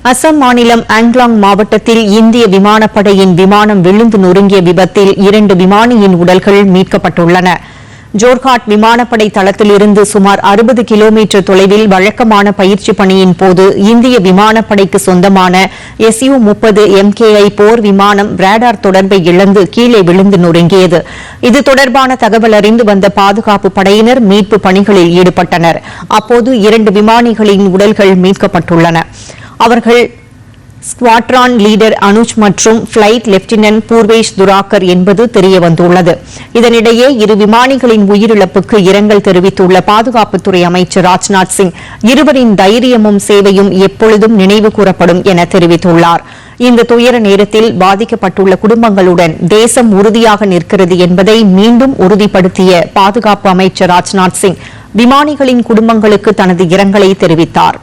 அசாம் மாநிலம் ஆங்லாங் மாவட்டத்தில் இந்திய விமானப்படையின் விமானம் விழுந்து நொறுங்கிய விபத்தில் 2 விமானியின் உடல்கள் மீட்கப்பட்டுள்ளன. ஜோர்ஹாட் விமானப்படை தளத்திலிருந்து சுமார் 60 கிலோமீட்டர் தொலைவில் வழக்கமான பயிற்சி பணியின் போது இந்திய விமானப்படைக்கு சொந்தமான Su-30 MKI போர் விமானம் ரேடார் தொடர்பை இழந்து கீழே விழுந்து நொறுங்கியது. இது தொடர்பான தகவல் அறிந்து வந்த பாதுகாப்பு படையினர் மீட்பு பணிகளில் ஈடுபட்டனர். அப்போது 2 விமானிகளின் உடல்கள் மீட்கப்பட்டுள்ளன. அவர்கள் ஸ்குவாட்ரான் லீடர் அனுஜ் மற்றும் பிளைட் லெப்டினன்ட் பூர்வேஷ் துராக்கர் என்பது தெரியவந்துள்ளது. இதனிடையே 2 விமானிகளின் உயிரிழப்புக்கு இரங்கல் தெரிவித்துள்ள பாதுகாப்புத்துறை அமைச்சர் ராஜ்நாத் சிங், இருவரின் தைரியமும் சேவையும் எப்பொழுதும் நினைவு கூறப்படும் என தெரிவித்துள்ளார். இந்த துயர நேரத்தில் பாதிக்கப்பட்டுள்ள குடும்பங்களுடன் தேசம் உறுதியாக நிற்கிறது என்பதை மீண்டும் உறுதிப்படுத்திய பாதுகாப்பு அமைச்சர் ராஜ்நாத் சிங் விமானிகளின் குடும்பங்களுக்கு தனது இரங்கலை தெரிவித்தார்.